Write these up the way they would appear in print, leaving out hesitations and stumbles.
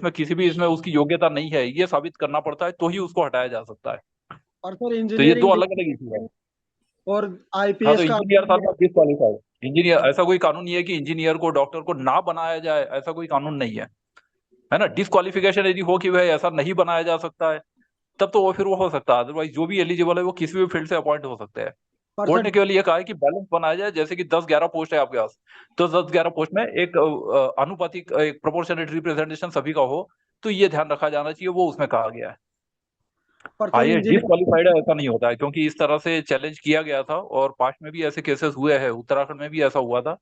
उसमें किसी भी इसमें उसकी योग्यता नहीं है, ये साबित करना पड़ता है तो ही उसको हटाया जा सकता है। और सर तो ये दो इंजीनियरिंग अलग अलग इशू है। और हाँ, तो आईपीएस का इंजीनियर साहब डिसक्वालीफाइड। इंजीनियर, ऐसा कोई कानून नहीं है कि इंजीनियर को डॉक्टर को ना बनाया जाए, ऐसा कोई कानून नहीं है ना। डिसक्वालिफिकेशन यदि हो कि वह ऐसा नहीं बनाया जा सकता है, तब तो वो फिर वो हो सकता है। अदरवाइज जो भी एलिजिबल है वो किसी भी फील्ड से अपॉइंट हो सकते हैं। पर कोर्ट सर ने केवल ये कहा है कि बैलेंस बनाया जाए, जैसे कि 10-11 पोस्ट है आपके पास, तो 10-11 पोस्ट में एक अनुपातिक, एक प्रोपोर्शनल रिप्रेजेंटेशन सभी का हो, तो ये ध्यान रखा जाना चाहिए, वो उसमें कहा गया है। पर हाँ, सर ये इंजीनियरिंग डिसक्वालीफाइड है ऐसा नहीं होता है, क्योंकि इस तरह से चैलेंज किया गया था और पास्ट में भी ऐसे केसेस हुए हैं, उत्तराखंड में भी ऐसा हुआ था।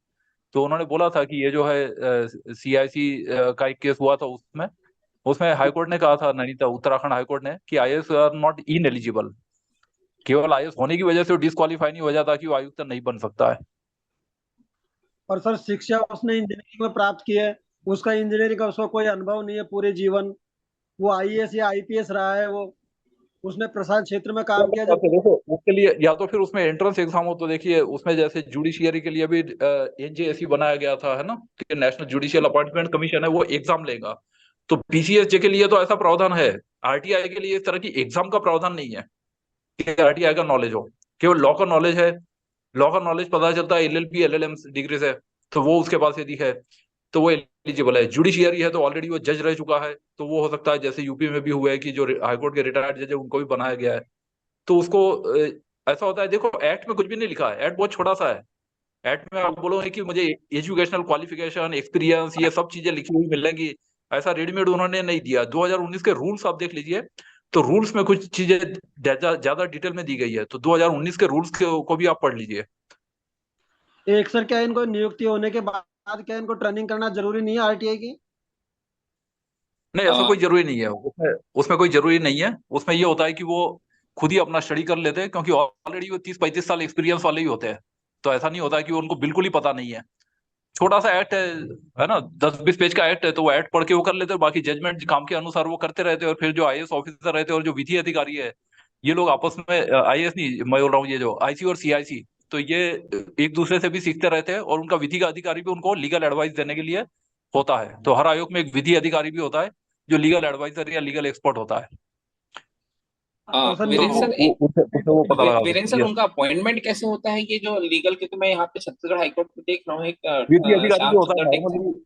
तो उन्होंने बोला था कि ये जो है सीआईसी का एक केस हुआ था, उसमें उसमें हाईकोर्ट ने कहा था, नैनीताल उत्तराखंड हाईकोर्ट ने, कि IAS are not in eligible. केवल आईएएस होने की वजह से वो डिस्क्वालीफाई नहीं हो जाता कि वो आयुक्त नहीं बन सकता है। और सर शिक्षा उसने इंजीनियरिंग में प्राप्त की है, उसका इंजीनियरिंग का उसका कोई अनुभव नहीं है पूरे जीवन। वो आईएएस या आईपीएस रहा है, वो उसने प्रसाद क्षेत्र में तो काम अलग किया बात जब। है, देखो उसके लिए या तो फिर उसमें एंट्रेंस एग्जाम हो, तो देखिए उसमें जैसे जुडिशियरी के लिए भी एनजेएसी बनाया गया था, है ना, कि नेशनल जुडिशियल अपॉइंटमेंट कमीशन है, वो एग्जाम लेगा। तो पीसीएस के लिए तो ऐसा प्रावधान है। आरटीआई के लिए इस तरह की एग्जाम का प्रावधान नहीं है कि आरटीआई का नॉलेज हो, केवल लॉ का नॉलेज है। लॉ का नॉलेज पता चलता है एलएलबी एलएलएम डिग्री से, तो वो उसके पास यदि है तो वो एलिजिबल है। जुडिशियरी है तो ऑलरेडी वो जज रह चुका है, तो वो हो सकता है, जैसे यूपी में भी हुआ है कि जो हाईकोर्ट के रिटायर्ड जज है उनको भी बनाया गया है। तो उसको ऐसा होता है, देखो एक्ट में कुछ भी नहीं लिखा है, एक्ट बहुत छोटा सा है। एक्ट में आप बोलोगे कि मुझे एजुकेशनल क्वालिफिकेशन, एक्सपीरियंस, ये सब चीजें लिखी हुई मिलेंगी, ऐसा रेडीमेड उन्होंने नहीं दिया। 2019 के रूल्स आप देख लीजिए, तो रूल्स में कुछ चीजें ज्यादा डिटेल में दी गई है, तो 2019 के रूल्स को भी आप पढ़ लीजिए। एक सर क्या इनको नियुक्ति होने के बाद क्या इनको ट्रेनिंग करना जरूरी नहीं है आरटीआई की? नहीं, ऐसा कोई जरूरी नहीं है उसमें। उसमें कोई जरूरी नहीं है। उसमें ये होता है कि वो खुद ही अपना स्टडी कर लेते हैं, क्योंकि ऑलरेडी वो 30-35 साल एक्सपीरियंस वाले ही होते हैं। तो ऐसा नहीं होता है कि उनको बिल्कुल ही पता नहीं है। छोटा सा एक्ट है ना, 10-20 पेज का एक्ट है, तो वो एक्ट पढ़ के वो कर लेते हैं, बाकी जजमेंट काम के अनुसार वो करते रहते हैं। और फिर जो आईएएस ऑफिसर रहते हैं और जो विधि अधिकारी है, ये लोग आपस में, आईएएस नहीं मैं बोल रहा हूँ, ये जो आईसी और सीआईसी, तो ये एक दूसरे से भी सीखते रहते हैं, और उनका विधि का अधिकारी भी उनको लीगल एडवाइस देने के लिए होता है। तो हर आयोग में एक विधि अधिकारी भी होता है, जो लीगल एडवाइजर या लीगल एक्सपर्ट होता है। और सर तो वीरेंद्र सर, उससे वो पता लगा वीरेंद्र सकते सर हैं। उनका अपॉइंटमेंट कैसे होता है ये जो लीगल के? तो मैं यहाँ पे छत्तीसगढ़ हाईकोर्ट में देख रहा हूँ एक विधि अधिकारी श्याम जो होता है सुंदर टेक। नॉर्मली,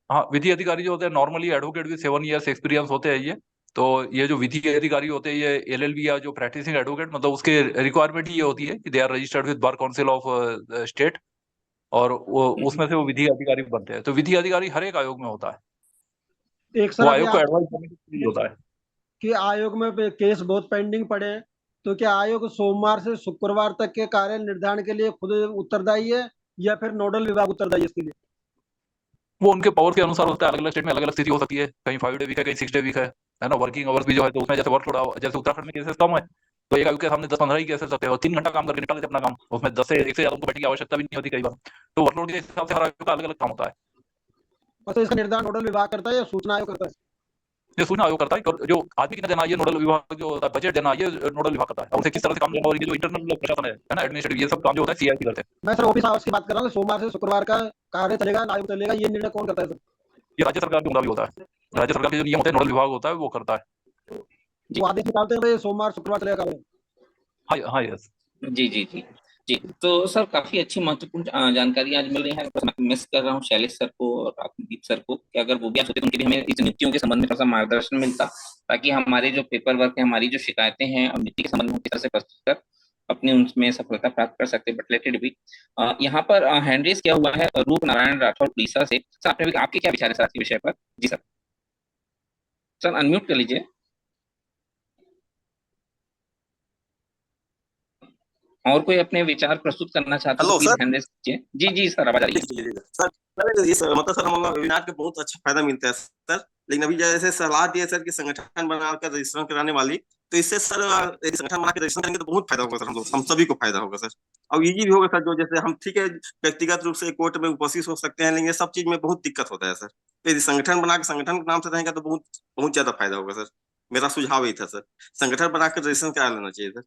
हाँ, विधि अधिकारी जो होते हैं normally advocate with 7 years experience होते हैं ये। तो ये जो विधि अधिकारी होते हैं, ये एलएलबी या जो प्रैक्टिसिंग एडवोकेट, मतलब उसके रिक्वायरमेंट ही ये होती है कि they are registered with bar council of state, और वो उसमें से वो विधि अधिकारी बनते हैं। तो विधि अधिकारी हर एक आयोग में होता है, एक सर वो अभी आयोग को आप एडवाइस करने के लिए होता है। कि आयोग में केस बहुत पेंडिंग पड़े हैं, तो क्या आयोग सोमवार से शुक्रवार तक के कार्य निर्धारण के लिए खुद उत्तरदायी है या फिर नोडल विभाग उत्तरदायी है इसके लिए? वो उनके पावर के अनुसार होता है, अलग अलग स्टेट में अलग अलग स्थिति हो सकती है, कहीं 5 डे वीक है, कहीं 6 डे वीक है ना। वर्किंग आवर्स भी जो है, तो उसमें जैसे वर्कलोड, जैसे उत्तराखंड में केसेस कम है, तो एक आयु के सामने 10-15 ही केसेस होते हैं, और 3 घंटा काम करके निकाल देते अपना काम, उसमें 10 से 1 से ज्यादा उनको बैठने की आवश्यकता भी नहीं होती कई बार। तो वर्कलोड के हिसाब से हर आयु का अलग अलग काम होता है। और तो इसका निर्धारण नोडल विभाग करता है या सूचना आयोग करता है? ये सूचना आयोग करता है, और जो आदमी कितना देना है, ये नोडल विभाग जो होता है, बजट देना है, ये नोडल विभाग करता है, और उसे किस तरह से काम लेना, और ये जो इंटरनल प्रशासन है ना, एडमिनिस्ट्रेटिव, ये सब काम जो होता है सीआईसी करते हैं। मैं सर ऑफिस आवर्स की बात कर रहा हूँ, सोमवार से शुक्रवार का कार्य चलेगा, आयोग चलेगा, ये निर्णय कौन करता है सर? ये राज्य सरकार के मुताबिक होता है। राज्य सरकार के जो नियम होते हैं, नोडल विभाग होता है, वो करता है। वो आदेश निकालते हैं भाई सोमवार शुक्रवार चलेगा कार्य। हाँ हाँ, यस। जी जी जी जी। तो सर काफी अच्छी महत्वपूर्ण जानकारी आज मिल रही है। बस मैं मिस कर रहा हूँ शैलेश सर को और आत्मदीप सर को, कि अगर वो भी आज होते तो उनके भी हमें इस नियुक्तियों के संबंध में थोड़ा सा मार्गदर्शन मिलता, ताकि हमारे जो पेपर वर्क है, हमारी जो शिकायतें हैं और नीति के संबंध में किस तरह से प्रस्तुत कर अपने उनमें सफलता प्राप्त कर सकते। But let it be. यहाँ पर हैंड रेज किया हुआ है रूप नारायण राठौर उड़ीसा से। सर आपके क्या विचार है सर आज के विषय पर? जी सर। सर अनम्यूट कर लीजिए। और कोई अपने विचार प्रस्तुत करना चाहते हो तो hello please sir. Hand raise कीजिए। जी जी सर, आवाज आ रही है। सर सर, इस मतलब सर हम लोग वेबिनार के बहुत अच्छा फायदा मिलता है सर। लेकिन अभी जैसे सलाह दिए सर कि संगठन बनाकर रजिस्ट्रेशन कराने वाली, तो इससे सर यदि संगठन बना के रजिस्ट्रेशन करेंगे तो बहुत फायदा होगा सर, हम सभी को फायदा होगा सर। और इजी भी होगा सर, जो जैसे हम ठीक है व्यक्तिगत रूप से कोर्ट में उपस्थित हो सकते हैं, लेकिन ये सब चीज में बहुत दिक्कत होता है सर। तो यदि संगठन बना के संगठन के नाम से रहेगा तो बहुत बहुत ज्यादा फायदा होगा सर। मेरा सुझाव यही था सर, संगठन बनाकर रजिस्ट्रेशन करा लेना चाहिए सर।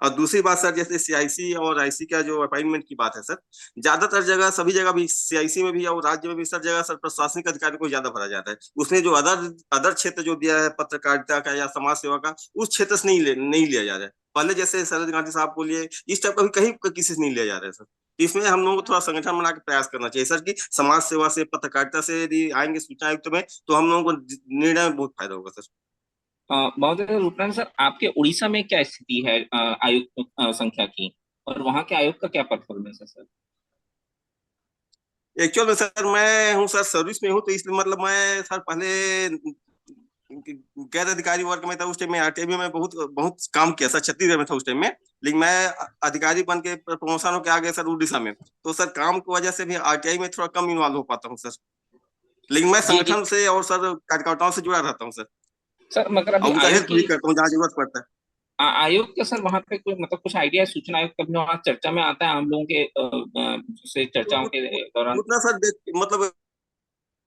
और दूसरी बात सर, जैसे सीआईसी और आईसी का जो अपॉइंटमेंट की बात है सर, ज्यादातर जगह सभी जगह भी सीआईसी में भी और राज्य में भी सर जगह सर प्रशासनिक अधिकारी को ज्यादा भरा जाता है। उसने जो अदर अदर क्षेत्र जो दिया है पत्रकारिता का या समाज सेवा का, उस क्षेत्र से नहीं लिया जा रहा है। पहले जैसे शरद गांधी साहब को लिए, इस टाइप का भी कहीं किसी से नहीं लिया जा रहा है सर। इसमें हम लोगों को थोड़ा संगठन बना के प्रयास करना चाहिए सर, कि समाज सेवा से पत्रकारिता से यदि आएंगे सूचना आयुक्त में, तो हम लोगों को निर्णय में बहुत फायदा होगा सर। बहुत रूपनारायण सर, आपके उड़ीसा में क्या स्थिति है आयुक्त संख्या की, और वहां के आयोग का क्या परफॉर्मेंस है सर? एक्चुअल में सर मैं हूँ सर सर्विस में हूँ, तो इसलिए मतलब मैं सर पहले गैर अधिकारी वर्ग में था उस टाइम में, आरटीआई में बहुत बहुत काम किया सर, छत्तीसगढ़ में था उस टाइम में। लेकिन मैं अधिकारी बन के प्रमोशन होकर आ गया सर उड़ीसा में, तो सर काम की वजह से भी आरटीआई में थोड़ा कम इन्वॉल्व हो पाता हूँ सर। लेकिन मैं जी जी संगठन से और सर कार्यकर्ताओं से जुड़ा रहता हूँ सर, सर, मगर और अभी उनका आयोग हेल्प भी की करता हूँ जहाँ जरूरत पड़ता है। आयोग का सर वहां पे कोई मतलब कुछ आइडिया है? सूचना आयोग कभी वहाँ चर्चा में आता है हम लोगों के से चर्चाओं के दौरान? उतना सर मतलब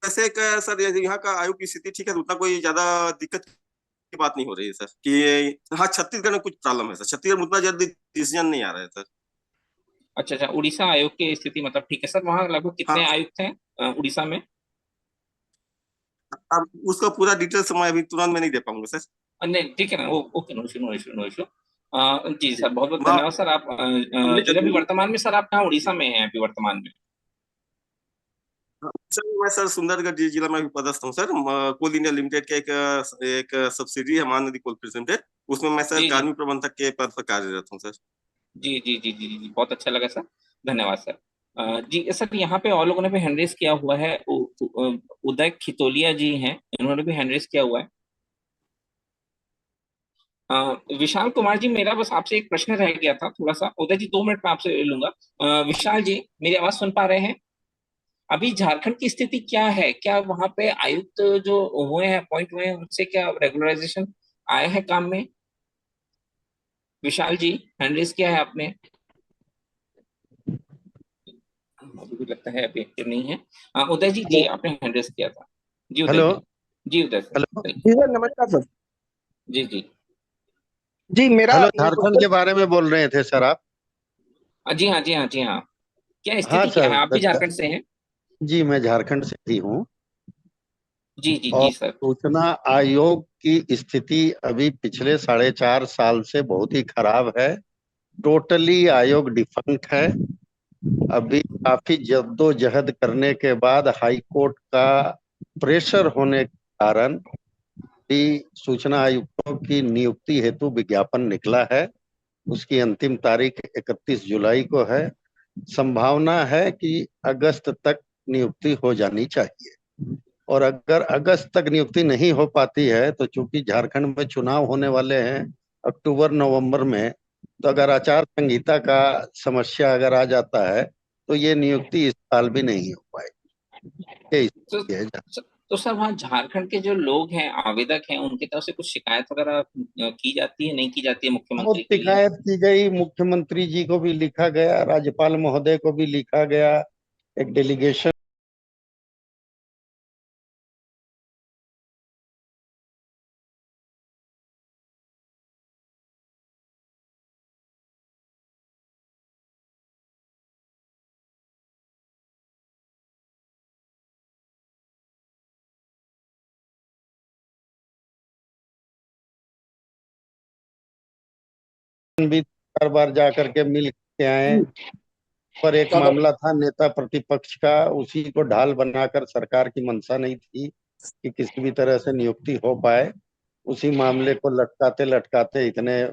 वैसे सर यहाँ का आयोग की स्थिति ठीक है, तो उतना कोई ज्यादा दिक्कत की बात नहीं हो रही है सर। कि हाँ, छत्तीसगढ़ में कुछ प्रॉब्लम है सर, छत्तीसगढ़ में उतना जल्दी डिसीजन नहीं आ रहा है सर। अच्छा अच्छा, उड़ीसा आयोग की स्थिति मतलब ठीक है सर। वहाँ लगभग हाँ, कितने आयुक्त हैं उड़ीसा में? अब उसका पूरा डिटेल्स मैं अभी तुरंत में नहीं दे पाऊंगा सर। नहीं ठीक है ना, okay, no issue no issue no issue. जी जी, सर, बहुत बहुत मैं धन्यवाद सर। आप सबमिट कर जो अभी दूंगा। वर्तमान में सर, आप कहाँ उड़ीसा में हैं अभी वर्तमान में? सर मैं सर सुंदरगढ़ जिला में भी पदस्थ हूँ सर। कोल इंडिया लिमिटेड के एक सब्सिडी है, महानदी कोलफील्ड्स लिमिटेड, उसमें मैं सर जी जी कार्मिक प्रबंधक के पद पर कार्यरत हूँ सर। जी जी जी जी जी, बहुत अच्छा लगा सर। धन्यवाद सर। जी सर, यहाँ पे और लोगों ने भी हैंड रेस किया हुआ है। उदय खितोलिया जी हैं, इन्होंने भी हैंड रेस किया हुआ है। अ, विशाल कुमार जी, मेरा बस आपसे एक प्रश्न रह गया था थोड़ा सा। उदय जी, 2 मिनट में आपसे ले लूंगा। विशाल जी, मेरी आवाज सुन पा रहे हैं? अभी झारखंड की स्थिति क्या है? क्या वहां पे आयुक्त जो हुए हैं, अपॉइंट हुए हैं, उनसे क्या रेगुलराइजेशन आया है काम में? विशाल जी, हैंड रेस किया है आपने? अभी भी लगता है अभी एक्टिव नहीं है। उदय जी, जी हेलो। आपने हैंड रेस किया था। जी उदय हेलो। जी। जी उदय सर, हेलो। बताइए। जी सर, नमस्कार सर। जी जी। जी मेरा हेलो, ये झारखंड के क्वेश्चन। बारे में बोल रहे थे सर आप? जी हाँ जी हाँ जी हाँ। क्या हाँ स्थिति क्या है? सर, आप भी झारखंड से हैं? जी मैं झारखंड से ही हूँ। जी जी और जी सर। सूचना आयोग की स्थिति अभी पिछले 4.5 साल से बहुत ही खराब है। टोटली आयोग डिफंक्ट है। अभी काफी जद्दोजहद करने के बाद हाई कोर्ट का प्रेशर होने के कारण भी सूचना आयुक्तों की नियुक्ति हेतु विज्ञापन निकला है। उसकी अंतिम तारीख 31 जुलाई को है। संभावना है कि अगस्त तक नियुक्ति हो जानी चाहिए। और अगर अगस्त तक नियुक्ति नहीं हो पाती है, तो चूंकि झारखंड में चुनाव होने वाले हैं अक्टूबर नवंबर में, तो अगर आचार संहिता का समस्या अगर आ जाता है, तो ये नियुक्ति इस साल भी नहीं हो पाएगी। ये तो, स्थिति है। तो सर, वहाँ झारखंड के जो लोग हैं, आवेदक हैं, उनकी तरफ से कुछ शिकायत वगैरह की जाती है, नहीं की जाती है बहुत मुख्यमंत्री के लिए? शिकायत की गई, मुख्यमंत्री जी को भी लिखा गया, राज्यपाल महोदय को भी लिखा गया। एक डेलीगेशन भी बार बार जा करके मिल के आए। पर एक मामला था नेता प्रतिपक्ष का, उसी को ढाल बनाकर, सरकार की मंशा नहीं थी कि किसी भी तरह से नियुक्ति हो पाए। उसी मामले को लटकाते लटकाते इतने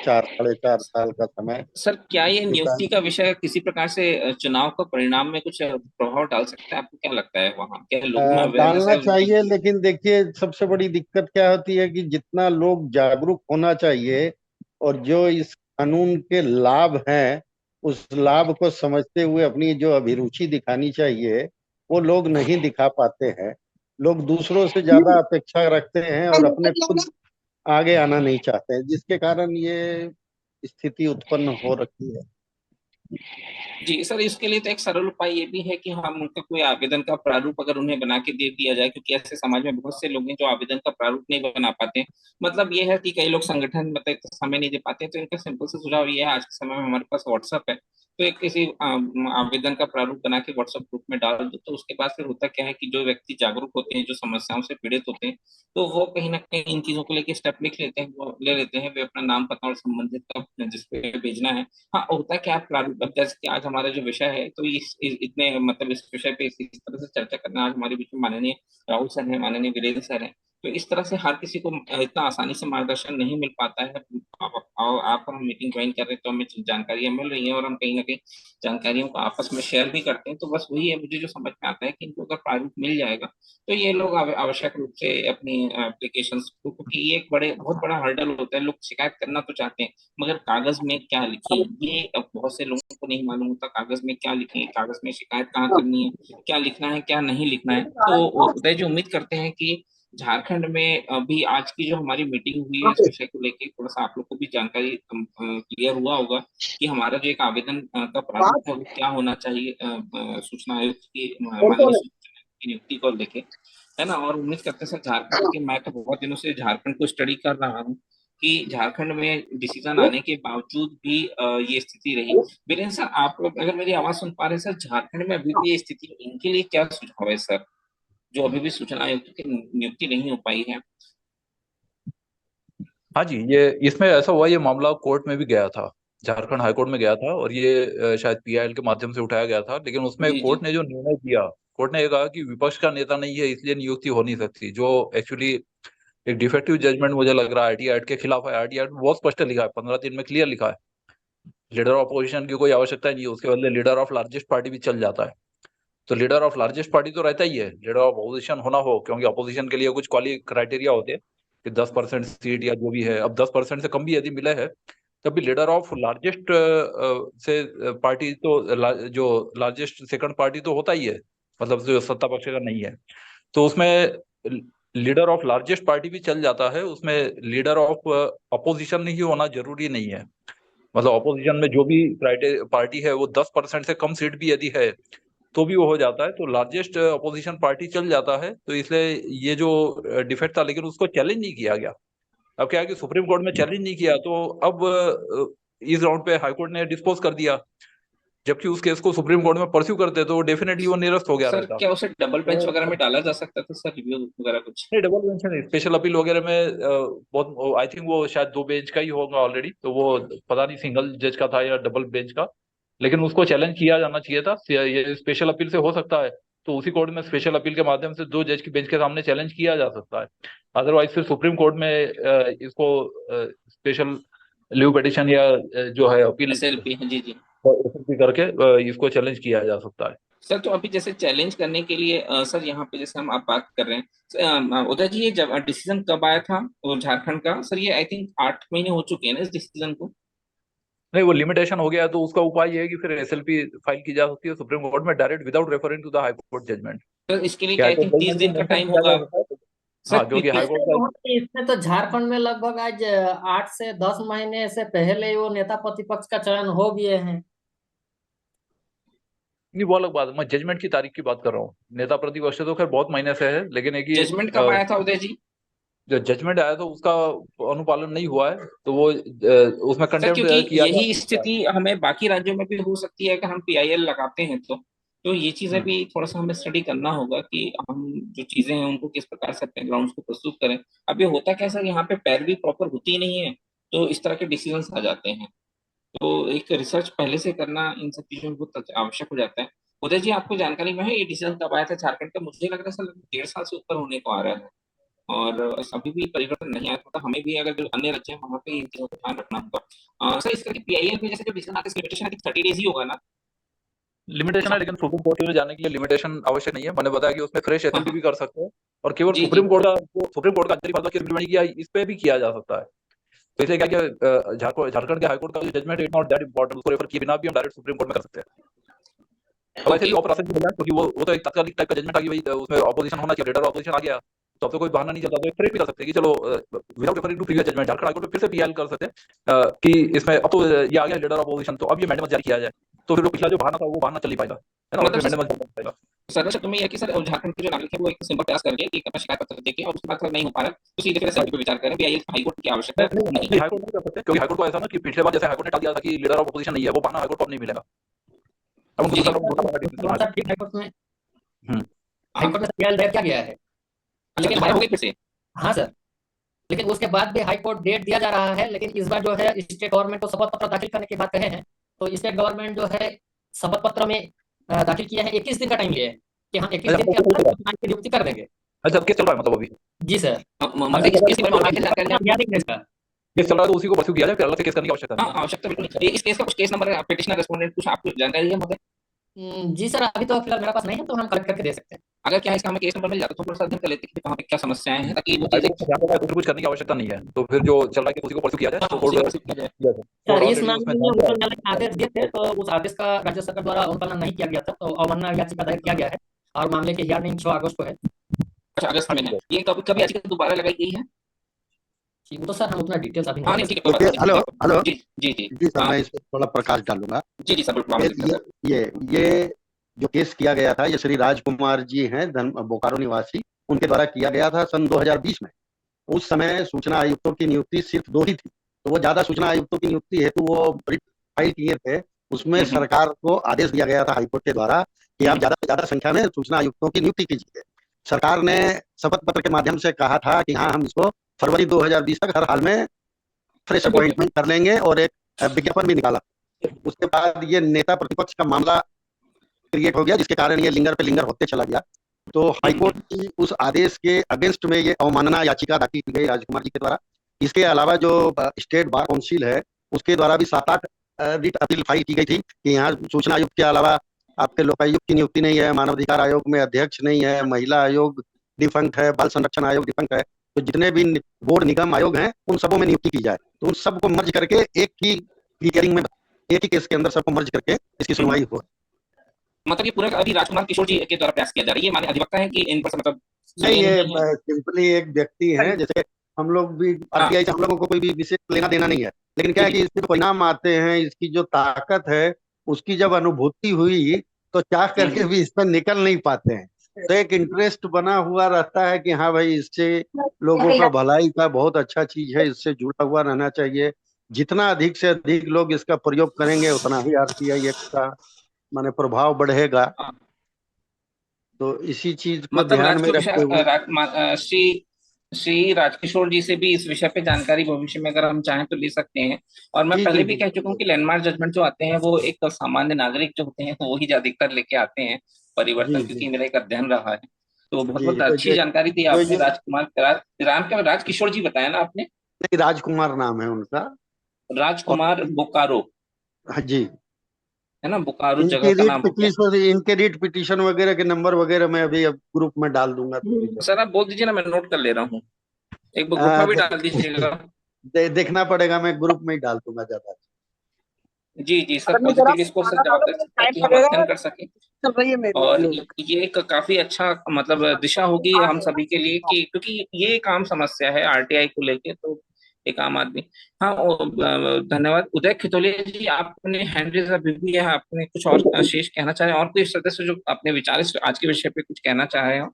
4 साढ़े 4 साल का समय सर, क्या ये बिता। नियुक्ति का विषय किसी प्रकार से चुनाव का परिणाम में कुछ प्रभाव डाल सकता है? आपको क्या लगता है? वहाँ क्या लोगों में अवेयरनेस डालना है उनकी? चाहिए, लेकिन देखिए सबसे बड़ी दिक्कत क्या होती है कि जितना लोग जागरूक होना चाहिए और जो इस कानून के लाभ हैं, उस लाभ को समझते हुए अपनी जो अभिरुचि दिखानी चाहिए, वो लोग नहीं दिखा पाते हैं। लोग दूसरों से ज्यादा अपेक्षा रखते हैं और अपने खुद आगे आना नहीं चाहते हैं, जिसके कारण ये स्थिति उत्पन्न हो रखी है। जी सर, इसके लिए तो एक सरल उपाय ये भी है कि हम उनका कोई आवेदन का प्रारूप अगर उन्हें बना के दे दिया जाए, क्योंकि ऐसे समाज में बहुत से लोग हैं जो आवेदन का प्रारूप नहीं बना पाते। मतलब ये है कि कई लोग संगठन मतलब इतना समय नहीं दे पाते, तो इनका सिंपल सा सुझाव ये है, आज के समय में हमारे पास व्हाट्सएप है, तो एक किसी आवेदन का प्रारूप बना के व्हाट्सएप ग्रुप में डाल दो, तो उसके बाद फिर होता क्या है कि जो व्यक्ति जागरूक होते हैं, जो समस्याओं से पीड़ित होते हैं, तो वो कहीं ना कहीं इन चीजों को लेके स्टेप लिख लेते हैं, वो ले लेते हैं, वे अपना नाम पता और संबंधित का जिसपे भेजना है। हाँ, होता है क्या, प्रारूप अब जैसे कि आज हमारा जो विषय है, तो इतने मतलब इस विषय पे इस तरह से चर्चा करना आज हमारे बीच में माननीय राहुल सर है, माननीय वीरेंद्र सर है, तो इस तरह से हर किसी को इतना आसानी से मार्गदर्शन नहीं मिल पाता है। आप हम मीटिंग ज्वाइन कर रहे हैं तो हमें जानकारियां मिल रही हैं, और हम कहीं ना कहीं जानकारियों को आपस में शेयर भी करते हैं। तो बस वही है, मुझे जो समझ में आता है कि इनको अगर प्रारूप मिल जाएगा तो ये लोग आवश्यक रूप से अपनी एप्लीकेशन को, क्योंकि ये एक बहुत बड़ा हर्डल होता है, लोग शिकायत करना तो चाहते हैं मगर कागज में क्या लिखें, ये अब बहुत से लोगों को नहीं मालूम होता, कागज में क्या लिखें, कागज में शिकायत कहाँ करनी है, क्या लिखना है क्या नहीं लिखना है। तो उदय जी उम्मीद करते हैं कि झारखंड में अभी आज की जो हमारी मीटिंग हुई है इस विषय को लेके थोड़ा सा आप लोग को भी जानकारी क्लियर हुआ होगा कि हमारा जो एक आवेदन का प्रारूप है वो क्या होना चाहिए, सूचना आयोग की माननीय सूचना की नियुक्ति को लेके, है ना। और उम्मीद करते हैं सर, झारखंड के, मैं तो बहुत दिनों से झारखंड को स्टडी कर रहा हूँ कि झारखंड में डिसीजन आने के बावजूद भी ये स्थिति रही। वीरेंद्र सर, आप लोग अगर मेरी आवाज सुन पा रहे हैं सर, झारखंड में अभी भी ये स्थिति, इनके लिए क्या सुझाव है सर, जो अभी भी सूचना आयुक्त की नियुक्ति नहीं हो पाई है? हाँ जी, ये इसमें ऐसा हुआ, ये मामला कोर्ट में भी गया था, झारखंड हाई कोर्ट में गया था, और ये शायद पीआईएल के माध्यम से उठाया गया था, लेकिन उसमें जी जी कोर्ट ने जो निर्णय दिया, कोर्ट ने ये कहा कि विपक्ष का नेता नहीं है इसलिए नियुक्ति हो नहीं सकती, जो एक्चुअली एक डिफेक्टिव जजमेंट मुझे लग रहा है, आरटी एक्ट के खिलाफ है। आरटी एक्ट बहुत स्पष्ट लिखा है, 15 दिन में क्लियर लिखा है, लीडर ऑफ अपोजिशन की कोई आवश्यकता नहीं है, उसके बदले लीडर ऑफ लार्जेस्ट पार्टी भी चल जाता है। तो लीडर ऑफ लार्जेस्ट पार्टी तो रहता ही है, लीडर ऑफ अपोजिशन होना हो, क्योंकि अपोजिशन के लिए कुछ क्राइटेरिया होते हैं कि 10% सीट या जो भी है, अब 10% से कम भी यदि मिले है तब भी लीडर ऑफ लार्जेस्ट से पार्टी तो जो लार्जेस्ट सेकंड पार्टी तो होता ही है, मतलब जो सत्ता पक्ष का नहीं है, तो उसमें लीडर ऑफ लार्जेस्ट पार्टी भी चल जाता है, उसमें लीडर ऑफ अपोजिशन ही होना जरूरी नहीं है। मतलब अपोजिशन में जो भी पार्टी है वो 10% से कम सीट भी यदि है तो भी वो हो जाता है, तो लार्जेस्ट अपोजिशन पार्टी चल जाता है। तो इसलिए ये जो डिफेक्ट था, लेकिन उसको चैलेंज नहीं किया गया। अब क्या है कि सुप्रीम कोर्ट में चैलेंज नहीं किया, तो अब इस राउंड पे हाई कोर्ट ने डिस्पोज कर दिया, जबकि उस केस को सुप्रीम कोर्ट में परस्यू करते तो डेफिनेटली वो निरस्त हो गया सर, रहता। क्या उसे डबल बेंच तो वगैरह में डाला जा सकता था सर, रिव्यू वगैरह कुछ? नहीं, डबल बेंच नहीं, स्पेशल अपील वगैरह में बहुत, आई थिंक वो शायद 2 बेंच का ही होगा ऑलरेडी, तो वो पता नहीं सिंगल जज का था या डबल बेंच का, लेकिन उसको चैलेंज किया जाना चाहिए था। ये स्पेशल अपील से हो सकता है, तो उसी कोर्ट में स्पेशल अपील के माध्यम से 2 जज की बेंच के सामने चैलेंज किया जा सकता है। अदरवाइज फिर सुप्रीम कोर्ट में इसको स्पेशल लीव पिटिशन या जो है अपील एसएलपी, जी जी। करके इसको चैलेंज किया जा सकता है। सर, तो अभी जैसे चैलेंज करने के लिए सर, यहाँ पे जैसे हम आप बात कर रहे हैं, उदय जी, ये जब डिसीजन कब आया था वो झारखंड का सर, ये आई थिंक 8 महीने हो चुके हैं ना इस डिसीजन को? नहीं, वो लिमिटेशन हो गया है, तो उसका उपाय ये है कि फिर एसएलपी फाइल की जा सकती है सुप्रीम कोर्ट में direct, without referring to the high court judgment. Sir, इसके लिए क्या high I court think 30 judgment को दिन का मेंशन टाइम किया जा होगा सकता है। सर, हाँ, क्योंकि हाई कोर्ट का इसमें तो झारखंड में लगभग आज 8 से 10 महीने से पहले ही वो नेता प्रतिपक्ष का चयन हो गए हैं। नहीं, वो अलग बात है, मैं जजमेंट की तारीख की बात कर रहा हूँ। नेता प्रतिपक्ष तो खैर बहुत महीने से है, लेकिन एक ये जजमेंट कब आया था उदय जी? जो जजमेंट आया था उसका अनुपालन नहीं हुआ है, तो वो उसमें सर, कंटेम्प्ट क्योंकि किया जा यही सकता है। स्थिति हमें बाकी राज्यों में भी हो सकती है कि हम पीआईएल लगाते हैं, तो ये चीजें भी थोड़ा सा हमें स्टडी करना होगा कि हम जो चीजें हैं उनको किस प्रकार से अपने ग्राउंड्स को प्रस्तुत करें। अब ये होता कैसा कि यहाँ पे पैरवी प्रॉपर होती नहीं है, तो इस तरह के डिसीजंस आ जाते हैं। तो एक रिसर्च पहले से करना इन सब चीजों में बहुत आवश्यक हो जाता है। उदय जी, आपको जानकारी में है ये डिसीजन कब आया था झारखंड का? मुझे लग रहा है सर, 1.5 साल से ऊपर होने को आ रहा है, और अभी भी परिवर्तन नहीं आया, तो हमें भी अगर जो अन्य राज्य हैं वहाँ पे इन चीजों का ध्यान रखना होगा। सर, इसका पीआईएल में जैसे जो डिसीजन आता है, लिमिटेशन आई थिंक 30 डेज ही होगा ना? लिमिटेशन है, लेकिन सुप्रीम कोर्ट में जाने के लिए लिमिटेशन आवश्यक नहीं है। मैंने बताया कि उसमें फ्रेश हाँ एसएलपी हाँ, भी कर सकते हैं, और केवल जी जी। सुप्रीम कोर्ट का अंतरिम फैसला किस नहीं किया, इस पे भी किया जा सकता है। तो इसलिए क्या कि झारखंड के हाईकोर्ट का जो judgment is not that important, उसको रेफर किए बिना भी हम डायरेक्ट सुप्रीम कोर्ट में कर सकते हैं। अब ऐसे भी अप्रासंगिक हो जाए, क्योंकि वो तो एक तात्कालिक टाइप का जजमेंट आ गया, भाई उसमें ऑपोजिशन होना चाहिए, लीडर ऑपोजिशन आ गया, तो अब तो कोई बहाना नहीं चलता, तो फ्रेश भी कर सकते हैं कि चलो without referring to previous judgment Jharkhand high court में फिर से पीएल कर सकते हैं कि इसमें अब तो ये आ गया लीडर ऑपोजिशन, तो अब ये मैंडेट जारी किया जाए। तो फिर वो पिछला जो बहाना था वो बहाना चल नहीं पाएगा, है ना, और मतलब फिर मैंने चल पाएगा। सर शब्द में यह है कि सर झारखंड के जो नागरिक है वो एक सिंपल प्रयास करके एक अपना शिकायत पत्र देके और उसके बाद अगर नहीं हो पा रहा तो सीधे फिर एसएलटी पे विचार करें भी हाईकोर्ट की आवश्यकता नहीं नहीं नहीं नहीं, है। हाईकोर्ट नहीं कर सकते, क्योंकि हाईकोर्ट को ऐसा ना कि पिछले बार जैसे हाईकोर्ट ने टाल दिया था कि लीडर ऑफ अपोजिशन नहीं है, वो बहाना हाईकोर्ट को अब नहीं मिलेगा। अब उनको जी जी दूसरा दूसरा बहाना डिस्कस करना सर ठीक हाईकोर्ट में हम्म। हाईकोर्ट में सत्याग्रह दायर किया गया है, अच्छा लेकिन दोबारा हो गई फिर से। हाँ सर, लेकिन उसके बाद भी हाई कोर्ट डेट दिया जा रहा है। लेकिन इस बार जो है स्टेट गवर्नमेंट को शपथ पत्र दाखिल करने की बात कहे हैं, तो स्टेट गवर्नमेंट जो है शपथ पत्र में दाखिल किया है, 21 दिन का टाइम लिया है कि हम 21 अच्छा दिन के वो अंदर चुनाव की नियुक्ति कर देंगे। अच्छा केस चल रहा है मतलब अभी जी सर। मतलब इस बारे में और जानकारी आप याद है इसका? केस चल रहा है, तो उसी को परस्यू किया जाए, फिर अलग से केस करने की आवश्यकता हाँ नहीं है। आवश्यकता बिल्कुल नहीं। इस केस का कुछ केस नंबर पिटिशनर रेस्पोंडेंट कुछ आपको जानकारी है महोदय? जी सर, अभी तो फिलहाल मेरे पास नहीं है, तो हम कलेक्ट करके दे सकते हैं। अगर क्या है इसका हमें केस नंबर मिल जाता तो थोड़ा सा अध्ययन कर लेते कि कहाँ पे क्या समस्याएं हैं ताकि वो हाईकोर्ट चीजें का ध्यान रखा है तो फिर कुछ करने की आवश्यकता नहीं है, तो फिर जो चल रहा है उसी को परस्यू किया जाए, हाँ तो उसी को कोर्ट प्रस्तुत किया जाए। तो सर इस ऑलरेडी उसमें मामले में ध्यान दिया उच्चतम न्यायालय ने आदेश दिए थे, तो उस आदेश का राज्य सरकार द्वारा अनुपालन नहीं किया गया था, तो अवमानना याचिका दायर किया गया है और मामले की हियरिंग 6 अगस्त को है। अच्छा अगस्त में है है। ये कभी याचिका दोबारा लगाई गई है? जी, वो तो सर हम उतना डिटेल्स अभी नहीं हाँ नहीं बता ठीक है ओके, कोई बात हेलो नहीं हेलो। जी जी जी जी सर, हाँ मैं इस पर थोड़ा प्रकाश डालूंगा। जी जी सर बिल्कुल ये आमंत्रित है सर। ये जो केस किया गया था, ये श्री राजकुमार जी हैं, बोकारो निवासी, उनके द्वारा किया गया था सन 2020 में। उस समय सूचना आयुक्तों की नियुक्ति सिर्फ 2 ही थी, तो वो ज्यादा सूचना आयुक्तों की नियुक्ति हेतु वो रिट फाइल किए थे। उसमें हम्म। सरकार को आदेश दिया गया था हाईकोर्ट के द्वारा कि आप ज्यादा से ज्यादा संख्या में सूचना आयुक्तों की नियुक्ति कीजिए। सरकार ने शपथ पत्र के माध्यम से कहा था कि हाँ, हम इसको फरवरी 2020 तक हर हाल में फ्रेश अपॉइंटमेंट कर लेंगे, और एक विज्ञापन भी निकाला। उसके बाद ये नेता प्रतिपक्ष का मामला क्रिएट हो गया, जिसके कारण ये लिंगर पे लिंगर होते चला गया। तो हाईकोर्ट की उस आदेश के अगेंस्ट में ये अवमानना याचिका दाखिल की गई राजकुमार जी के द्वारा। इसके अलावा जो स्टेट बार काउंसिल है, उसके द्वारा भी 7-8 रिट अपील फाइल की गई थी कि यहाँ सूचना आयुक्त के अलावा आपके लोकायुक्त की नियुक्ति नहीं है, मानवाधिकार आयोग में अध्यक्ष नहीं है, महिला आयोग डिफंक्ट है, बाल संरक्षण आयोग डिफंक्ट है, तो जितने भी बोर्ड निगम आयोग हैं उन सबों में नियुक्ति की जाए। तो उन सबको मर्ज करके एक ही हियरिंग में, एक ही केस के अंदर सबको मर्ज करके इसकी सुनवाई हो। मतलब ये पूरा अभी राजकुमार किशोर जी के द्वारा प्रयास किया जा रहा है, ये माने अधिवक्ता है कि इन पर मतलब नहीं, ये ये नहीं है? सिंपली एक व्यक्ति है, जैसे हम लोग भी हाँ आरटीआई से, हम लोगों को कोई भी विशेष लेना देना नहीं है, लेकिन क्या जी है कि जी इसके परिणाम आते हैं, इसकी जो ताकत है, उसकी जब अनुभूति हुई तो चाह करके भी इस पर निकल नहीं पाते हैं। तो एक इंटरेस्ट बना हुआ रहता है कि हाँ भाई, इससे लोगों का भलाई का बहुत अच्छा चीज है, इससे जुड़ा हुआ रहना चाहिए। जितना अधिक से अधिक लोग इसका प्रयोग करेंगे, उतना ही आरटीआई एक्ट का माने प्रभाव बढ़ेगा। हाँ। तो इसी चीज को मतलब ध्यान में रखते हुए श्री श्री राजकिशोर जी से भी इस विषय पे जानकारी भविष्य में अगर हम चाहें तो ले सकते हैं। और मैं जी पहले जी भी कह चुका हूँ बिल्कुल। कि लैंडमार्क जजमेंट जो आते हैं वो एक सामान्य नागरिक जो होते हैं वो ही अधिकतर लेके आते हैं जी परिवर्तन, जी क्योंकि मेरा एक अध्ययन रहा है। तो बहुत जी, बहुत तो अच्छी जानकारी दी जो आपने। ये राजकिशोर जी बताया ना आपने? नहीं, राजकुमार नाम है उनका। और राजकुमार बोकारो, हाँ जी, है ना, बोकारो इनकी जगह का रीट नाम हो गया। पिटिशन, इनके रीट पिटिशन वगैरह के नंबर वगैरह मैं अभी अब ग्रुप में डाल दूंगा थोड़ी देर सर आप बोल दीजिए ना, मैं नोट कर ले रहा हूँ। एक बार में। ग्रुप में भी डाल दीजिएगा। देखना पड़ेगा, मैं ग्रुप में ही डाल दूंगा ज्यादा। जी जी सर, सर नहीं जरा पॉजिटिवली इसको सर खाना खा जवाब लो, दे मुझे सकते हैं टाइम कि हम लगेगा, अध्ययन कर सकें। चल रही है मेरी और लोग। ये एक काफी अच्छा मतलब दिशा होगी हम सभी के लिए कि क्योंकि ये एक आम समस्या है आरटीआई को लेके, तो एक आम आदमी। हाँ धन्यवाद। उदय खितोलिया जी, आपने हैंड रेज अभी भी है, आपने कुछ और शेष कहना चाहे, और कोई सदस्य जो अपने विचार इस आज के विषय पे कुछ कहना चाहे हो?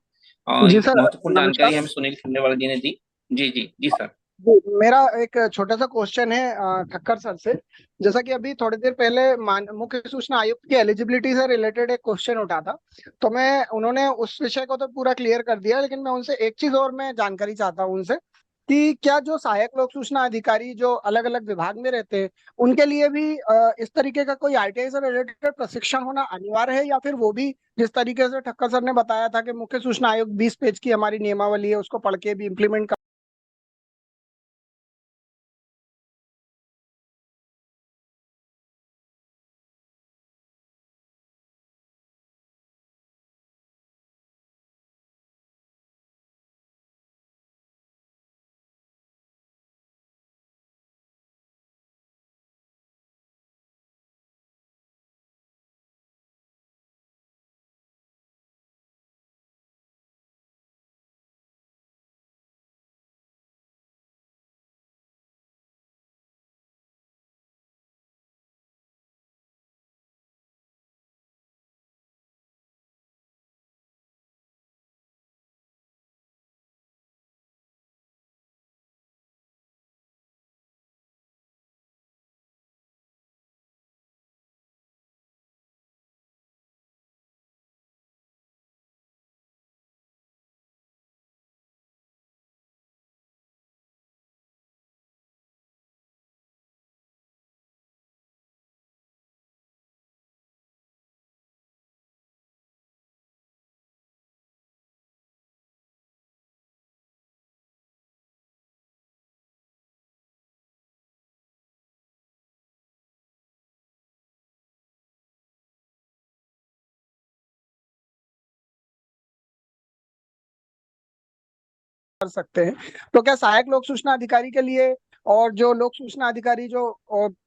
और जी एक सर, महत्वपूर्ण नमस्कार। जानकारी हमें सुनील खंडेवाला जी ने दी। जी जी जी सर। जी, मेरा एक छोटा सा क्वेश्चन है ठक्कर सर से। जैसा कि अभी थोड़ी देर पहले मुख्य सूचना आयुक्त की एलिजिबिलिटी से रिलेटेड एक क्वेश्चन उठा था, तो मैं उन्होंने उस विषय को तो पूरा क्लियर कर दिया, लेकिन मैं उनसे एक चीज और मैं जानकारी चाहता हूँ उनसे कि क्या जो सहायक लोक सूचना अधिकारी जो अलग अलग विभाग में रहते हैं, उनके लिए भी इस तरीके का कोई आरटीआई से रिलेटेड प्रशिक्षण होना अनिवार्य है, या फिर वो भी जिस तरीके से ठक्कर सर ने बताया था कि मुख्य सूचना आयोग 20 पेज की हमारी नियमावली है उसको पढ़ के भी इम्प्लीमेंट कर सकते हैं। तो क्या सहायक लोक सूचना अधिकारी के लिए और जो लोक सूचना अधिकारी जो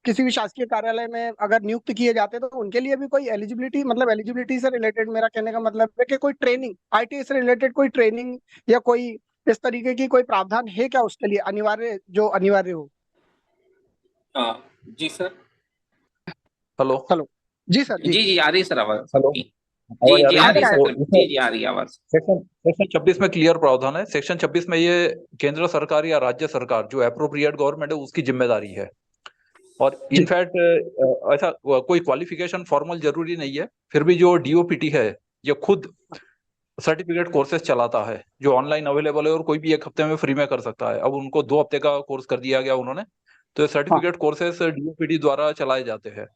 किसी भी शासकीय कार्यालय में अगर नियुक्त किए जाते हैं तो उनके लिए भी कोई एलिजिबिलिटी, मतलब एलिजिबिलिटी से रिलेटेड मेरा कहने का मतलब है कि कोई ट्रेनिंग, आईटी से रिलेटेड कोई ट्रेनिंग या कोई इस तरीके की कोई प्रावधान है क्या उसके लिए अनिवार्य, जो अनिवार्य हो? जी सर। हेलो हेलो, जी सर। जी जी आ रही है सर आवाज हेलो, जी आवाज आ जी रही आ है रही ना? है आया तो सर, इसमें जी जी आ रही है आवाज। सेक्शन सेक्शन 26 में क्लियर प्रावधान है। सेक्शन 26 में ये केंद्र सरकार या राज्य सरकार जो अप्रोप्रिएट गवर्नमेंट है उसकी जिम्मेदारी है। और जी इनफैक्ट ऐसा कोई क्वालिफिकेशन फॉर्मल जरूरी नहीं है, फिर भी जो डीओपीटी है ये खुद सर्टिफिकेट कोर्सेज चलाता है जो ऑनलाइन अवेलेबल है और कोई भी एक हफ्ते में फ्री में कर सकता है। अब उनको 2 हफ्ते का कोर्स कर दिया गया उन्होंने, तो ये हाँ। सर्टिफिकेट कोर्सेज डीओपीटी द्वारा चलाए जाते हैं।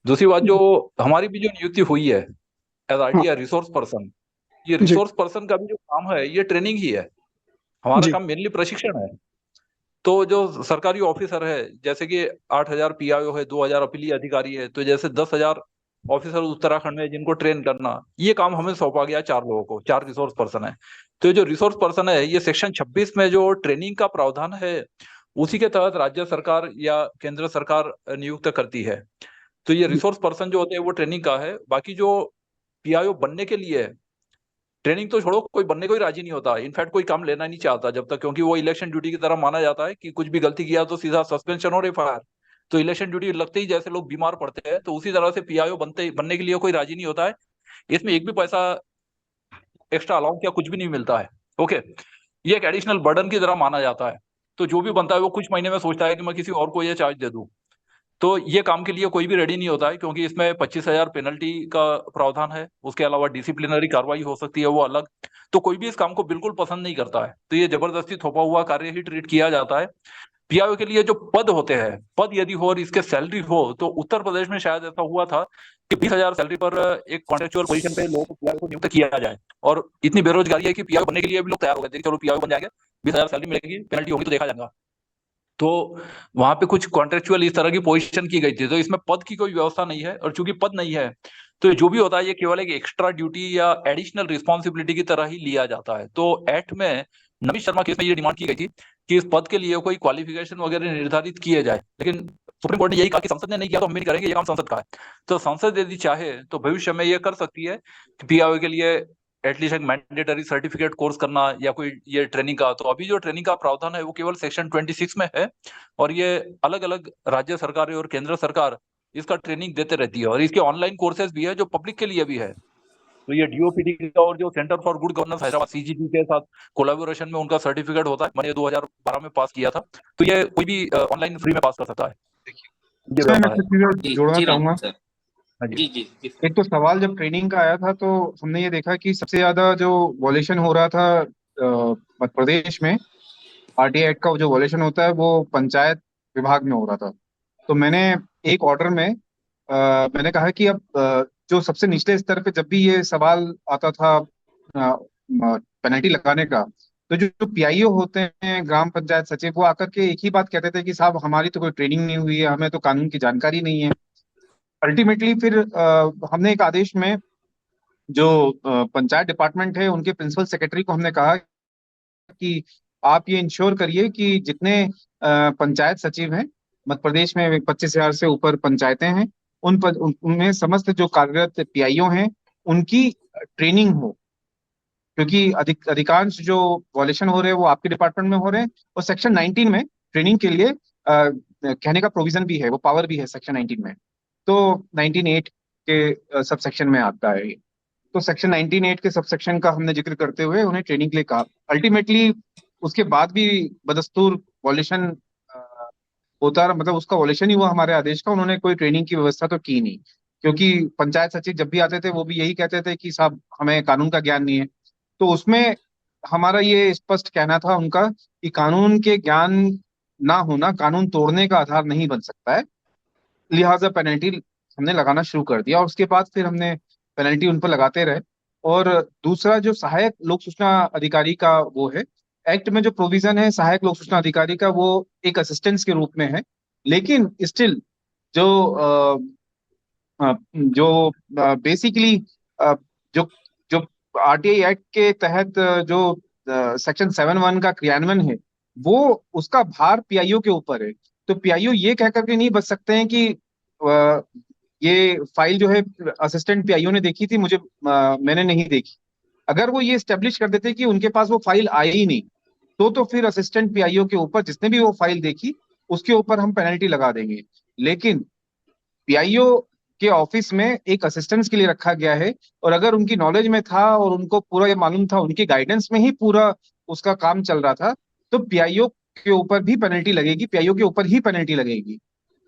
दूसरी बात, जो हमारी भी जो नियुक्ति हुई है एज हाँ। आईटी रिसोर्स पर्सन, ये जी रिसोर्स पर्सन का भी जो काम है ये ट्रेनिंग ही है। हमारा जी काम मेनली प्रशिक्षण है। तो जो सरकारी ऑफिसर है, जैसे कि 8,000 पीआईओ है, 2,000 अपीलीय अधिकारी है, तो जैसे 10,000 ऑफिसर उत्तराखंड में जिनको ट्रेन करना, ये काम हमें सौंपा गया 4 लोगों को, 4 रिसोर्स पर्सन है। तो ये जो रिसोर्स पर्सन है ये सेक्शन 26 में जो ट्रेनिंग का प्रावधान है उसी के तहत राज्य सरकार या केंद्र सरकार नियुक्त करती है। तो ये रिसोर्स पर्सन जो होते हैं वो ट्रेनिंग का है। बाकी जो पीआईओ बनने के लिए ट्रेनिंग तो छोड़ो, कोई बनने को ही राजी नहीं होता, इनफैक्ट कोई काम लेना नहीं चाहता जब तक, क्योंकि वो इलेक्शन ड्यूटी की तरह माना जाता है कि कुछ भी गलती किया तो सीधा सस्पेंशन और एफआईआर। तो इलेक्शन ड्यूटी लगते ही जैसे लोग बीमार पड़ते हैं, तो उसी तरह से पीआईओ बनने के लिए कोई राजी नहीं होता है। इसमें एक भी पैसा एक्स्ट्रा अलाउंस या कुछ भी नहीं मिलता है। ओके, ये एक एडिशनल बर्डन की तरह माना जाता है। तो जो भी बनता है वो कुछ महीने में सोचता है कि मैं किसी और को ये चार्ज दे दूं। तो ये काम के लिए कोई भी रेडी नहीं होता है, क्योंकि इसमें 25,000 पेनल्टी का प्रावधान है। उसके अलावा डिसिप्लिनरी कार्रवाई हो सकती है, वो अलग। तो कोई भी इस काम को बिल्कुल पसंद नहीं करता है, तो ये जबरदस्ती थोपा हुआ कार्य ही ट्रीट किया जाता है। पीआईओ के लिए जो पद होते हैं, पद यदि हो और इसके सैलरी हो, तो उत्तर प्रदेश में शायद ऐसा हुआ था कि 20,000 सैलरी पर एक कॉन्ट्रेक्चुअल पोजीशन पे लोगों को पीआईओ को नियुक्त किया जाए। और इतनी बेरोजगारी है कि पीआईओ बनने के लिए भी लोग तैयार हो गए थे, चलो पीआईओ बन जाएंगे, 20,000 सैलरी मिलेगी, पेनल्टी होगी तो देखा जाएगा। तो वहां पे कुछ कॉन्ट्रेक्चुअल इस तरह की पोजीशन की गई थी। तो इसमें पद की कोई व्यवस्था नहीं है, और चूंकि पद नहीं है तो जो भी होता है ये केवल एक एक्स्ट्रा ड्यूटी या एडिशनल रिस्पॉन्सिबिलिटी की तरह ही लिया जाता है। तो एक्ट में नमित शर्मा केस में ये डिमांड की गई थी कि इस पद के लिए कोई क्वालिफिकेशन वगैरह निर्धारित किए जाए, लेकिन सुप्रीम कोर्ट ने यही कहा कि संसद ने नहीं किया तो हम भी नहीं करेंगे, ये काम संसद का है। तो संसद यदि चाहे तो भविष्य में ये कर सकती है कि पीआईओ के लिए एटलीस्ट एक मैंडेटरी सर्टिफिकेट कोर्स करना या कोई ये ट्रेनिंग का। तो अभी जो ट्रेनिंग का प्रावधान है वो केवल सेक्शन 26 में है, और ये अलग अलग राज्य सरकारें और केंद्र सरकार इसका ट्रेनिंग देते रहती है। और इसके ऑनलाइन कोर्सेज भी है जो पब्लिक के लिए भी है। तो ये डीओपीटी का और जो centre for good governance Hyderabad CGT के साथ कोलैबोरेशन में उनका सर्टिफिकेट होता है। मैंने 2012 में पास किया था, तो ये कोई भी ऑनलाइन फ्री में पास कर सकता है। ये इसमें मैं व्यवस्था है। कुछ चीजें जी जोड़ना जी राम चाहूंगा। सर। हाँ जी। जी जी जी सर। एक तो सवाल जब ट्रेनिंग का आया था तो हमने ये देखा कि सबसे ज्यादा जो वॉल्यूशन हो रहा था मध्य प्रदेश में, आरटीआई एक्ट का जो वॉल्यूशन होता है वो पंचायत विभाग में हो रहा था। तो मैंने एक ऑर्डर में मैंने कहा कि अब जो सबसे निचले स्तर पे जब भी ये सवाल आता था पेनल्टी लगाने का, तो जो जो पीआईओ होते हैं ग्राम पंचायत सचिव, वो आकर के एक ही बात कहते थे कि साहब हमारी तो कोई ट्रेनिंग नहीं हुई है, हमें तो कानून की जानकारी नहीं है। अल्टीमेटली फिर हमने एक आदेश में जो पंचायत डिपार्टमेंट है उनके प्रिंसिपल सेक्रेटरी को हमने कहा कि आप ये इंश्योर करिए कि जितने पंचायत सचिव हैं मध्य प्रदेश में, 25,000 से ऊपर पंचायतें हैं, उनमें समस्त जो कार्यरत पीआईओ हैं उनकी ट्रेनिंग हो, क्योंकि अधिकांश जो वॉल्यूशन हो रहे हैं वो आपके डिपार्टमेंट में हो रहे हैं। और सेक्शन 19 में ट्रेनिंग के लिए कहने का प्रोविजन भी है, वो पावर भी है सेक्शन 19 में। तो 19(8) के सब सेक्शन में आता है ये। तो सेक्शन 19(8) के सब सेक्शन का हमने जिक्र करते हुए उन्हें ट्रेनिंग के लिए कहा। अल्टीमेटली उसके बाद भी बदस्तूर वॉल्यूशन होता रहा, मतलब उसका वॉल्यूशन ही हुआ हमारे आदेश का, उन्होंने कोई ट्रेनिंग की व्यवस्था तो की नहीं। क्योंकि पंचायत सचिव जब भी आते थे वो भी यही कहते थे कि साहब हमें कानून का ज्ञान नहीं है। तो उसमें हमारा ये स्पष्ट कहना था उनका कि कानून के ज्ञान ना होना कानून तोड़ने का आधार नहीं बन सकता है, लिहाजा पेनल्टी हमने लगाना शुरू कर दिया। और उसके बाद फिर हमने पेनल्टी उन पर लगाते रहे। और दूसरा जो सहायक लोक सूचना अधिकारी का वो है, एक्ट में जो प्रोविजन है सहायक लोक सूचना अधिकारी का, वो एक असिस्टेंस के रूप में है। लेकिन स्टिल जो बेसिकली जो जो आरटीआई एक्ट के तहत जो सेक्शन 7(1) का क्रियान्वयन है, वो उसका भार पीआईओ के ऊपर है। तो पीआईओ ये कह करके नहीं बच सकते हैं कि ये फाइल जो है असिस्टेंट पीआईओ ने देखी थी, मैंने नहीं देखी। अगर वो ये स्टेब्लिश कर देते कि उनके पास वो फाइल आई ही नहीं, तो फिर असिस्टेंट पीआईओ के ऊपर जिसने भी वो फाइल देखी उसके ऊपर हम पेनल्टी लगा देंगे। लेकिन पीआईओ के ऑफिस में एक असिस्टेंस के लिए रखा गया है, और अगर उनकी नॉलेज में था और उनको पूरा ये मालूम था, उनकी गाइडेंस में ही पूरा उसका काम चल रहा था, तो पीआईओ के ऊपर भी पेनल्टी लगेगी, पीआईओ के ऊपर ही पेनल्टी लगेगी,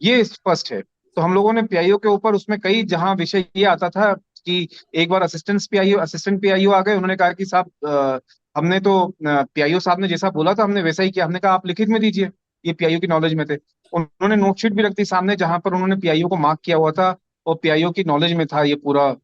ये स्पष्ट है। तो हम लोगों ने पीआईओ के ऊपर उसमें कई जहां विषय ये आता था कि एक बार असिस्टेंट पीआईओ आ गए, उन्होंने कहा कि साहब हमने तो पीआईओ साहब ने जैसा बोला था हमने वैसा ही किया। हमने कहा आप लिखित में दीजिए, ये पीआईओ की नॉलेज में थे। उन्होंने नोटशीट भी रख दी सामने जहां पर उन्होंने पीआईओ को मार्क किया हुआ था, और पीआईओ की नॉलेज में था ये पूरा।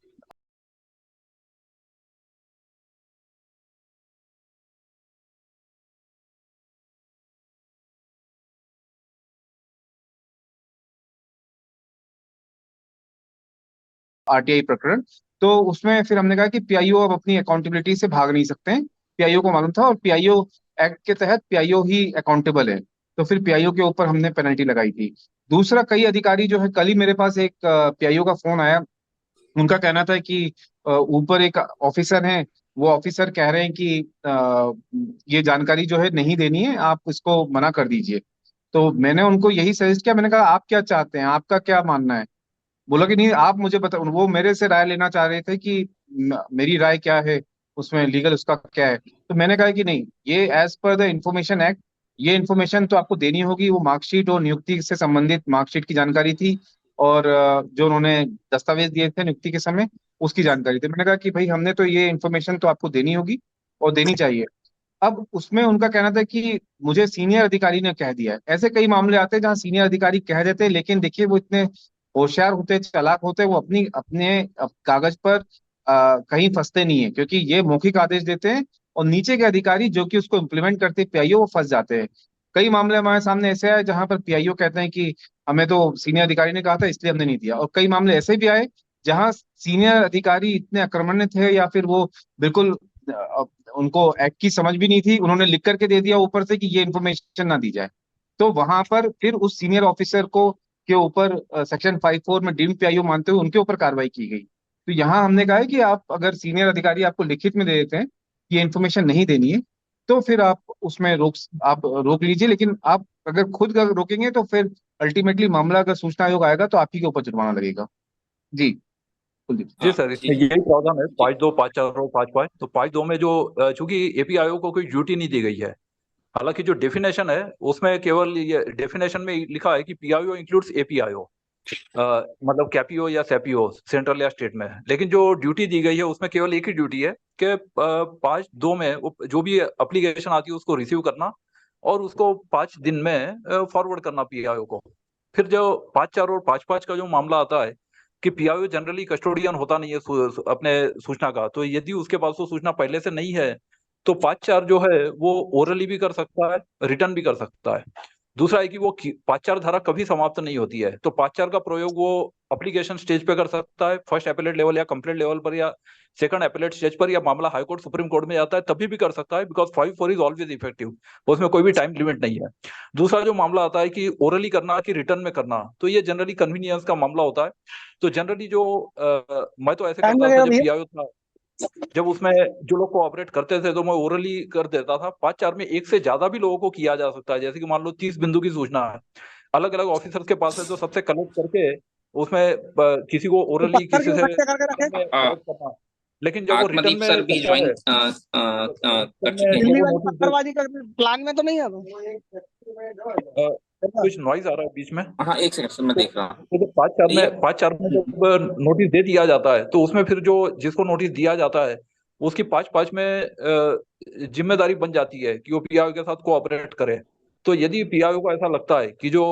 आरटीआई प्रकरण, तो उसमें फिर हमने कहा कि पीआईओ अब अपनी अकाउंटेबिलिटी से भाग नहीं सकते हैं। पीआईओ को मालूम था, और पीआईओ एक्ट के तहत पीआईओ ही अकाउंटेबल है, तो फिर पीआईओ के ऊपर हमने पेनल्टी लगाई थी। दूसरा, कई अधिकारी जो है, कल ही मेरे पास एक पीआईओ का फोन आया, उनका कहना था कि ऊपर एक ऑफिसर हैं, वो ऑफिसर कह रहे हैं कि ये जानकारी जो है नहीं देनी है, आप इसको मना कर दीजिए। तो मैंने उनको यही सजेस्ट किया, मैंने कहा आप क्या चाहते हैं, आपका क्या मानना है? बोला कि नहीं आप मुझे बता, वो मेरे से राय लेना चाह रहे थे कि मेरी राय क्या है उसमें, लीगल उसका क्या है। तो मैंने कहा कि नहीं, ये as per the information act, ये इन्फॉर्मेशन तो आपको देनी होगी। वो मार्कशीट और नियुक्ति से संबंधित मार्कशीट की जानकारी थी, और जो उन्होंने दस्तावेज दिए थे नियुक्ति के समय, उसकी जानकारी थी। मैंने कहा कि भाई हमने तो ये इन्फॉर्मेशन तो आपको देनी होगी और देनी चाहिए। अब उसमें उनका कहना था कि मुझे सीनियर अधिकारी ने कह दिया है। ऐसे कई मामले आते हैं जहाँ सीनियर अधिकारी कह देते हैं, लेकिन देखिए वो इतने होशियार होते, चालाक होते, वो अपनी अपने कागज पर कहीं फंसते नहीं है, क्योंकि ये मौखिक आदेश देते हैं और नीचे के अधिकारी जो कि उसको इम्प्लीमेंट करते पीआईओ, वो फंस जाते हैं। कई मामले हमारे सामने ऐसे आए जहां पर पीआईओ कहते हैं कि हमें तो सीनियर अधिकारी ने कहा था इसलिए हमने नहीं दिया, और कई मामले ऐसे भी आए जहां सीनियर अधिकारी इतने आक्रामक थे, या फिर वो बिल्कुल उनको एक्ट की समझ भी नहीं थी, उन्होंने लिख करके दे दिया ऊपर से कि ये इन्फॉर्मेशन ना दी जाए। तो वहां पर फिर उस सीनियर ऑफिसर को के ऊपर सेक्शन 5(4) में डीम्ड पीआईओ मानते हुए उनके ऊपर कार्रवाई की गई। तो यहाँ हमने कहा है कि आप अगर सीनियर अधिकारी आपको लिखित में दे देते हैं कि ये इन्फॉर्मेशन नहीं देनी है, तो फिर आप उसमें आप रोक लीजिए। लेकिन आप अगर खुद अगर रोकेंगे तो फिर अल्टीमेटली मामला अगर सूचना आयोग आएगा तो आप ही के ऊपर जुर्माना लगेगा। जी कुलदीप। जी सर, इसमें जी यही प्रावधान है 5(2), 5(4) और 5(5). तो 5(2) में जो चूंकि एपी आयोग को कोई ड्यूटी नहीं दी गई है, हालांकि जो डेफिनेशन है उसमें केवल ये डेफिनेशन में लिखा है कि पीआईओ इंक्लूड्स एपीआईओ, मतलब कैपीओ या सेपीओ सेंट्रल या स्टेट में। लेकिन जो ड्यूटी दी गई है उसमें केवल एक ही ड्यूटी है कि 5(2) में जो भी एप्लीकेशन आती है उसको रिसीव करना और उसको 5 दिन में फॉरवर्ड करना पीआईओ को। फिर जो 5(4) और 5(5) का जो मामला आता है कि पीआईओ जनरली कस्टोडियन होता नहीं है अपने सूचना का, तो यदि उसके पास वो सूचना पहले से नहीं है तो 5(4) जो है वो ओरली भी कर सकता है, रिटर्न भी कर सकता है। दूसरा है कि वो 5(4) धारा कभी समाप्त नहीं होती है, तो 5(4) का प्रयोग वो एप्लीकेशन स्टेज पे कर सकता है, फर्स्ट एपेलेट लेवल या कंप्लेंट लेवल पर, या सेकंड एपेलेट स्टेज पर, या मामला हाई कोर्ट सुप्रीम कोर्ट में जाता है तभी भी कर सकता है, बिकॉज 5(4) इज ऑलवेज इफेक्टिव, उसमें कोई भी टाइम लिमिट नहीं है। दूसरा जो मामला आता है कि ओरली करना कि रिटर्न में करना, तो ये जनरली कन्वीनियंस का मामला होता है। तो जनरली जो मैं तो ऐसे टाइम करता था लगेगा जब भैया। पीआईओ था, जब उसमें जो लोग कोऑपरेट करते थे तो मैं ओरली कर देता था। 5(4) में एक से ज्यादा भी लोगों को किया जा सकता है, जैसे कि मान लो 30 बिंदु की सूचना है, अलग अलग ऑफिसर्स के पास है, तो सबसे कलेक्ट करके उसमें किसी को तो ओरली पत्थर किसी क्यों से इकट्ठे करके रखे? कलेक्ट करना। लेकिन जब वो रिटर्न आत्मदीप सर में भी करता ज्वाइन है, कर रिटर्न चुके में हैं। जब दिल्ली वो वाली नोटिस दे, पत्थरबाजी का प्लान में तो नहीं है अभी? कुछ नॉइज आ रहा है बीच में। हाँ एक सेकंड सर, मैं तो देख रहा हूँ। तो जब 5(4) ये में 5(4) में जब नोटिस दे दिया जाता है तो उसमें फिर जो जिसको नोटिस दिया जाता है उसकी 5(5) में जिम्मेदारी बन जाती है कि वो पीआईओ के साथ कोऑपरेट करे। तो यदि पीआईओ को ऐसा लगता है कि जो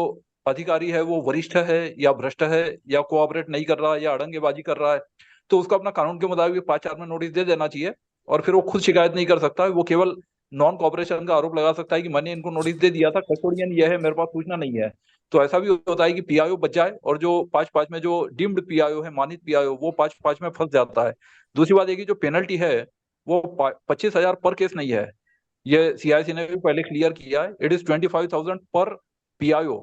अधिकारी है वो वरिष्ठ है या भ्रष्ट है या कोऑपरेट नहीं कर रहा है या अड़ंगेबाजी कर रहा है, तो उसको अपना कानून के मुताबिक 5(4) में नोटिस दे देना चाहिए, और फिर वो खुद शिकायत नहीं कर सकता है, वो केवल नॉन कॉपरेशन का आरोप लगा सकता है कि मैंने इनको नोटिस दे दिया था, कस्टोडियन ये है, मेरे पास सूचना नहीं है। तो ऐसा भी होता है कि पीआईओ बच जाए और जो 5(5) में जो डीम्ड पीआईओ है, मानित पीआईओ, वो 5(5) में फंस जाता है। दूसरी बात है कि जो पेनल्टी है वो 25,000 पर केस नहीं है, ये CIC ने भी पहले क्लियर किया है, इट इज 25,000 पर PIO।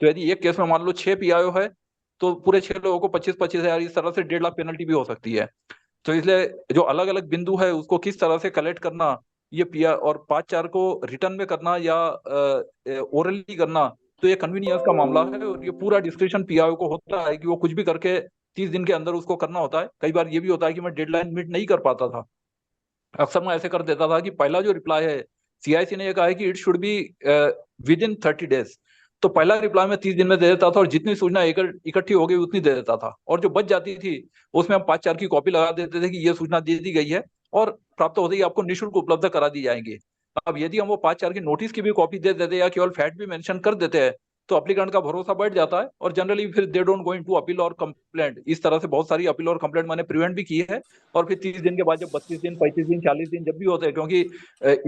तो यदि एक केस में मान लो 6 PIO है तो पूरे 6 लोगों को 25-25 हजार, इस तरह से 1.5 लाख पेनल्टी भी हो सकती है। तो इसलिए जो अलग अलग बिंदु है उसको किस तरह से कलेक्ट करना, ये PI और 5-4 को रिटर्न में करना या ओरली करना, तो ये कन्वीनियंस का मामला है और ये पूरा डिस्क्रिप्शन PIO को होता है कि वो कुछ भी करके 30 दिन के अंदर उसको करना होता है। कई बार ये भी होता है कि मैं डेडलाइन मीट नहीं कर पाता था, अक्सर मैं ऐसे कर देता था कि पहला जो रिप्लाई है, CIC ने ये कहा है कि it should be with in 30 days, तो पहला रिप्लाई मैं 30 दिन में दे देता था और जितनी सूचना इकट्ठी हो गई उतनी दे देता था, और जो बच जाती थी उसमें हम 5-4 की कॉपी लगा देते थे कि ये सूचना दे दी गई है और प्राप्त होते ही आपको निःशुल्क उपलब्ध करा दी जाएंगी। अब यदि हम वो 5-4 की नोटिस की भी कॉपी दे देते या केवल फैक्ट भी मेंशन कर देते हैं तो एप्लीकेंट का भरोसा बढ़ जाता है और जनरली फिर they don't going to appeal और कंप्लेंट। इस तरह से बहुत सारी अपील और कंप्लेंट मैंने प्रिवेंट भी की है। और फिर 30 दिन के बाद जब 32 दिन, 35 दिन, 40 दिन जब भी होते हैं, क्योंकि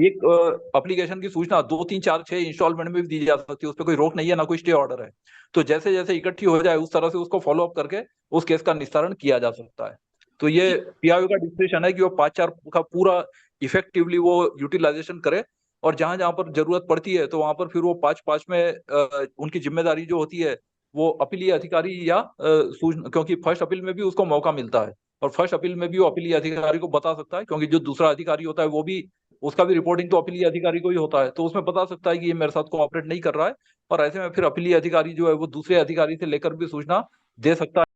एक एप्लीकेशन की सूचना 2, 3, 4, 6 इंस्टॉलमेंट में भी दी जा सकती है, उस पर कोई रोक नहीं है, ना कोई स्टे ऑर्डर है। तो जैसे जैसे इकट्ठी हो जाए उस तरह से उसको फॉलो अप करके उस केस का निस्तारण किया जा सकता है। तो ये PIO का डिस्क्रिप्शन है कि वो 5-4 का पूरा इफेक्टिवली वो यूटिलाइजेशन करे और जहां जहां पर जरूरत पड़ती है तो वहां पर फिर वो 5-5 में उनकी जिम्मेदारी जो होती है वो अपीलीय अधिकारी या क्योंकि फर्स्ट अपील में भी उसको मौका मिलता है और फर्स्ट अपील में भी वो अपीलीय अधिकारी को बता सकता है, क्योंकि जो दूसरा अधिकारी होता है वो भी, उसका भी रिपोर्टिंग तो अपीलीय अधिकारी को ही होता है, तो उसमें बता सकता है कि ये मेरे साथ कोऑपरेट नहीं कर रहा है। और ऐसे में फिर अपीलीय अधिकारी जो है वो दूसरे अधिकारी से लेकर भी सूचना दे सकता है।